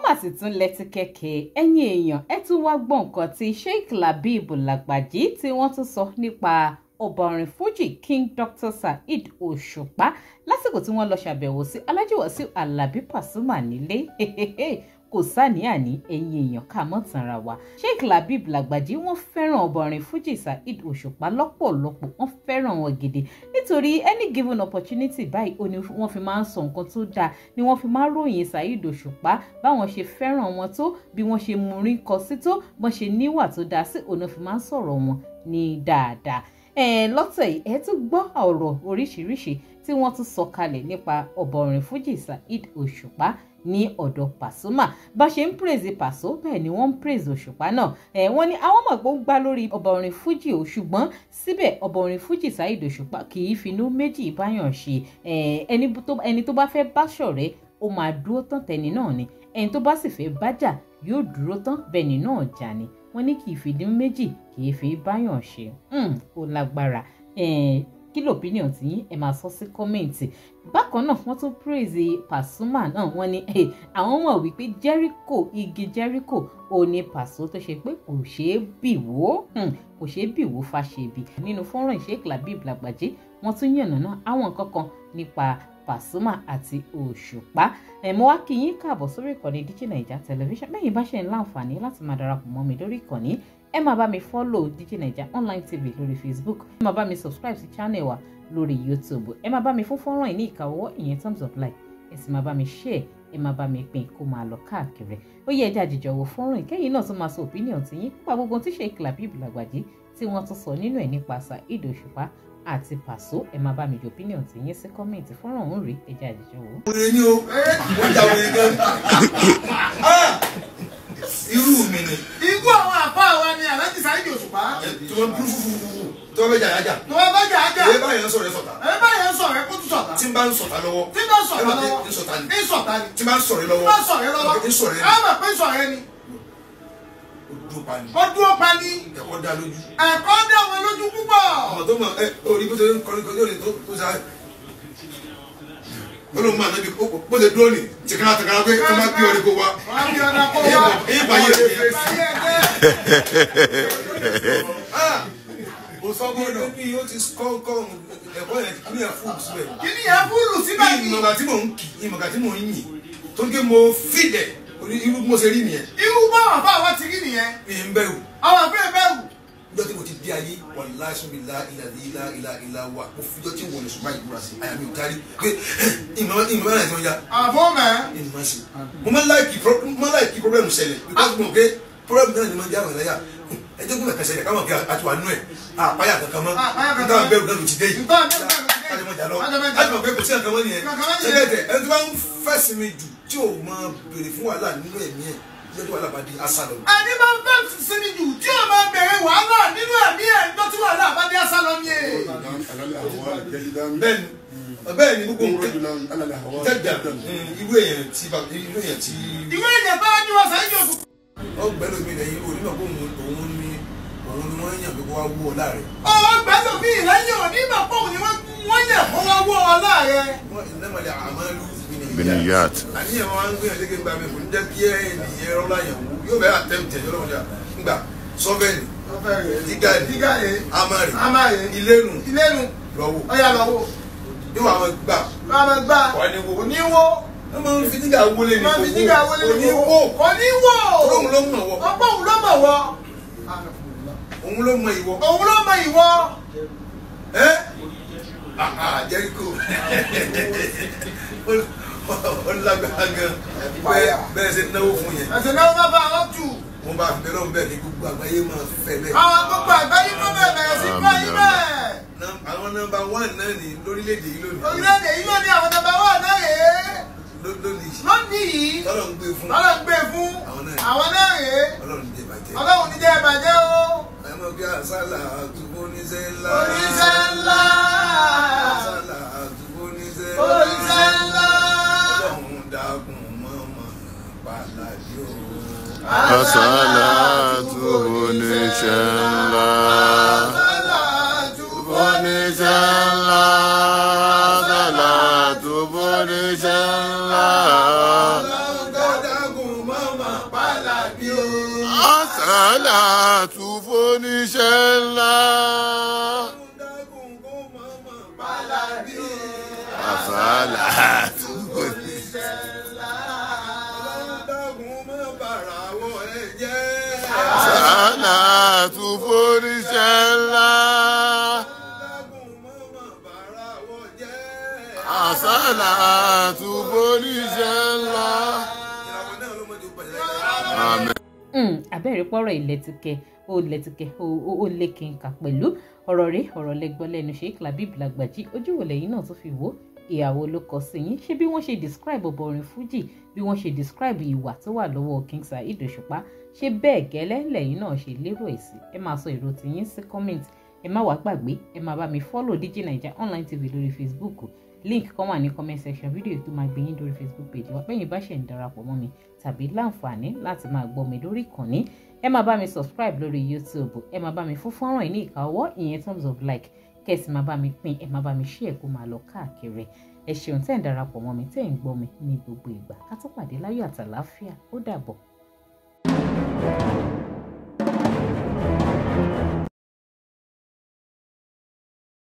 mà sì tún lẹ́tí kẹ̀kẹ́ ẹ̀yin èèyàn ẹ tún wá gbọ́ nǹkan tí Sheikh Labeeb Lagbaji tí wọ́n tún sọ nípa ọba orin Fuji King Dr. Saheed Òṣùpá lásìkò tí wọ́n lọ ṣàbẹ̀wò sí Alhaji Wasiu Alabi Pasuma nílé kò sáníàní ẹ̀yin èèyàn ká mọ́ tanra wa. Sheikh Labeeb Lagbaji wọ́n fẹ́ràn ọba orin Fuji Saheed Òṣùpá lọ́pọ̀lọpọ̀, wọ́n fẹ́ràn wọn gidi nítorí any given opportunity báyìí ó ní wọ́n fi máa ń sọ nǹkan tó dáa, ni wọ́n fi máa ń ròyìn Saheed Òṣùpá báwọn ṣe fẹ́ràn wọn tó, bí wọ́n ṣe múrin kọ sí tó, bọ́n ṣe níwà tó dáa sí, òun fi máa ń sọ̀rọ̀ wọn ní dáadáa. Lọ́tọ̀ yìí ẹ tún gbọ́ ọ̀rọ̀ oríṣiríṣi tí wọ́n tún sọ kalẹ̀ nípa ọba orin Fuji Saheed Òṣùpá ní ọ̀dọ̀ Pasuma. Bá ṣe ń praise Paso bẹ́ẹ̀ ni wọ́n ń praise Òṣùpá náà. Wọ́n ní àwọn mọ̀ pé ó gbá lórí ọba orin Fuji o, ṣùgbọ́n síbẹ̀ ọba orin Fuji Saheed Òṣùpá kì í finú méjì báyàn ṣe. Ẹni tó bá fẹ́ bá ṣọ̀rẹ́ ó máa dúró tán tẹni náà ni, ẹni tó bá sì fẹ́ bá jà yóò dúró tán bẹ́ẹ̀ni náà jà ni. Wọ́n ní kì í finú méjì kì í fi báyàn ṣe. Ó lágbára. Kí l'opinion tí yín ẹ máa sọ sí kọ́mẹ̀ǹtì. Bákan náà wọ́n tún praise Pasuma náà. Wọ́n ní àwọn mọ̀ wípé Jericho, igi Jericho ò ní Paso tó ṣe pé kò ṣeé bì wó, kò ṣeé bì wó fàṣẹbì. Nínú fọ́nrán Sheikh Labeeb Lagbaji wọ́n tún yànnàná àwọn nǹkan kan nípa Pasuma àti Òṣùpá. Mo wá kí yín káàbọ̀ sórí ìkànnì DigiNaija Television. Bẹ́yìn bá ṣe ń láǹfààní láti máa darapọ̀ mọ́ mi lórí ìkànnì, ẹ máa bá mi follow DigiNaija Online TV lórí Facebook, ẹ máa bá mi subscribe sí channel wa lórí YouTube, ẹ máa bá mi fún fọ́nrán yìí ní ìkàwọ́ ìyẹn thumbs up like, ẹ sì máa bá mi share, ẹ máa bá mi pín kó máa lọ káàkiri. Ó yẹ ẹjẹ́ àjèjọ wo fọ́nrán ìkẹyìn náà tún máa sọ opinion tí yín nípa gbogbo tí Sheikh Labeeb Lagbaji tí wọ́n tún sọ nínú ẹ̀ nípa Saheed Òṣùpá àti Paso. Ẹ máa bá mi jọ opinion tí yín sí kọ́mẹ̀ntì. fọ́nrán òun rí ẹjẹ́ àjèjọ wo. Irú mi ni. Igbó àwọn àpá wa ni Alhaji Saheed Òṣùpá. Tí wọ́n bú fúfúfú tí wọ́n bẹ jà yájà. Tí wọ́n bẹ jà yájà. Ẹ bá yẹn sọ̀rọ̀ ẹ sọ̀tà. Ẹ bá yẹn sọ̀rọ̀ ẹ kó tún sọ̀tà. Tí n bá ń sọ̀tà lọ́wọ́. Tí n bá ń sọ̀tà lọ́wọ́. Ń sọ̀tà ni. Ń sọ̀tà ni. Tí n bá ń sọ̀rọ̀ lọ́wọ́. Tí n bá ń sọ̀rọ̀ lọ́wọ́. Ń sọ̀rọ̀ ni. Ẹ mọ̀ pé sọ̀rọ̀ ni. Ó dúró pa ni. Ó dúró pa ni. Ẹ̀kọ́ dá lójú. Ẹ̀kọ́ dá wọn lójú púpọ̀. Ọmọ tó mọ orí bó ṣe ń kọrin kọrin òní tó sáré. Olóhùn máa nábi bó ṣe dúró ní tìkára pé ẹ máa bí ọ̀rẹ́ kó wá. Wọ́n á bí ọ̀rẹ́ kó wá. Ìbáyé rẹ̀ Kò sọ gbọ́dọ̀. Bí ó ti kọ́ ẹ̀kọ́ yẹn kí ni ẹ̀ fúlù síbẹ̀. Kí ni ẹ̀ fúlù síbẹ̀ ni? Ìmọ̀gà tí mò ń kì, ìmọ̀gà tí mò ń yìn, tó ń ké mo fìdẹ̀, irú mo ṣe rí nìyẹn. Irú báwọn àbá wa ti rí nìyẹn. Ìyẹn bẹ̀rù. Àwọn àbẹ́ bẹ̀rù. Ìjọ́ tí mo ti dé ayé, wallahi subila ìlà wà, mo fi ìjọ́ tí wọ́n lè ṣùgbọ́n ìbúra sí, àyà mi ò járí. Pé ìmọ̀ náà ti wọ́n ya. Àbọ̀ mẹ́. Ìmọ̀ sí. Mo máa ń láìkì pọ́blẹ́mù ṣẹlẹ̀, because mo pé pọ́blẹ́mù náà ni mo ń jẹ́ àwọn ẹ̀láyà. Ẹjọ́ gbọ́dọ̀ kẹsẹ̀ yẹ káwọn kí àti wà nú ẹ̀. Àpáyà kankan mọ́. Nígbà bẹ́ẹ̀ náà ló ti dé yìí. Àjùmọ̀ pé kò sí àkànmọ́ nìyẹn. Ṣẹlẹ̀dẹ̀ ẹni tó bá ń fẹ̀sìn mi jù tí ò máa béèrè fún wàhálà nínú ẹ̀mí ẹ̀ lọ́jọ́ wàhálà bá di asálọ. Ẹni máa ń fẹ̀sìn mi jù tí ò máa béèrè wàhálà nínú ẹ̀mí ẹ̀ lọ́jọ́ wàhálà bá di asálọ ni ẹ̀. Bẹ́ẹ̀ni gbogbo nǹkan jẹjẹ irú èèyàn tí. Ìwé èèyàn bá ní wọn Saheed Òṣùpá. Ọgbẹ́ni mi lẹ́yìn onímọ̀ pé òun ni wọ́n yàn pé kó wá wú ọ láàrẹ̀. Ọgbẹ́ni mi lẹ́yìn onímọ̀ pé òun ni wọ́n yàn kó wá wú ọ láàrẹ̀. Wọ́n ìnámọ̀lẹ̀ àmàlú Biniyat. Àníyàn wọn ń gbìyànjú kí n gba mi kò ní jẹ́ kí ènìyàn rọ́lá yàn wú yóò bẹ́ẹ̀ àtẹ̀mùtẹ̀ yọlọ́wọ́dà ńgbà sọ́fẹ̀nì dígàdì amárì ilénu lọ́wọ́ ọ̀yà lọ́wọ́ yóò wà wọn gbà oníwó wọ́n máa ń fi dígà wọlé ní oníwó òun ló mọ̀ wọ́ ọgbọ́n òun ló mọ̀ wọ́ òun ló mọ̀ ìwọ Jericho ọlágbára gan bẹ́ẹ̀ ṣe náwó fún yẹn. ẹ̀sìn náà wọ́n bá wọn jù. wọ́n bá fi bẹ́ẹ̀ lọ́wọ́ bẹ́ẹ̀ ní gbogbo àgbáyé máa fẹ́ bẹ́ẹ̀. àwọn gbogbo àgbáyé máa bẹ̀rẹ̀ sí kọ́ yín bẹ́ẹ̀. àwọn nọ́mbà 1 náà ní lórílẹ̀‐èdè yìí lónìí. orílẹ̀-èdè yìí lónìí àwọn nọ́mbà 1 náà rèé. lónìí yìí tọ́lọ̀ ń gbé fún àwọn náà rèé. Ọlọ́run ní jẹ́ ìbàjẹ́ o. ẹ mọ̀ bí àṣàlà àtúbọ̀ oníṣẹ́ ńlá. Oníṣẹ́ ńlá. àṣàlà àtúbọ̀ oníṣẹ́ ńlá. Oníṣẹ́ ńlá. Ọlọ́run dákun mọ́mọ́ pàlàdé o. Àṣàlà àtúbọ̀ oníṣẹ́ ńlá. Àṣàlà àtúbọ̀ oníṣẹ́ ńlá. Àṣàlà àtúbọ̀ oníṣẹ́ ńlá. Ọlọ́run dákun mọ́mọ́ Àsálàtù fóníṣẹ́ ńlá. Àsálàtù fóníṣẹ́ ńlá. Àsálàtù fóníṣẹ́ ńlá. Àsálàtù fóníṣẹ́ ńlá. Àmín. Abẹ́rẹ́ pọ́rọ̀ ilẹ̀tìkẹ́ ó lékè nkà pẹ̀lú ọ̀rọ̀ rẹ̀ ọ̀rọ̀ lẹ́gbọ́n lẹ́nu Sheikh Labib Lagbaji ojú wo lẹ́yìn náà tó fi wò ìyàwó ló kọ sí yín ṣé bí wọ́n ṣe describe ọba orin Fuji bí wọ́n ṣe describe ìwà tó wà lọ́wọ́ King Saheed Òṣùpá ṣé bẹ́ẹ̀ gẹ́lẹ́ lẹ́yìn náà ṣe lérò ẹ̀ sí ẹ máa sọ èrò tiyín sí comment ẹ má wá gbàgbé ẹ máa bá mi follow DJ Naija Online TV lórí Facebook link kan wà ní comment section fídíò tó máa gbé yín lórí Facebook page wa bẹ́yìn bá ṣe ń darapọ̀ mọ́ mi tàbí láǹfààní láti máa gbọ́ mi lórí ìkànnì ẹ máa bá mi subscribe lórí YouTube ẹ máa bá mi fún fọ́nrán yìí ní ìka ọwọ́ ìyẹn thumbs up like kẹ́sì máa bá mi pín ẹ máa bá mi share kó máa lọ káàkiri ẹ ṣeun tẹ́ ń darapọ̀ mọ́ mi tẹ́ ń gbọ́ mi ní gbogbo ìgbà ká tó pàdé láyọ̀ àtàlàáfíà ó dàbọ̀.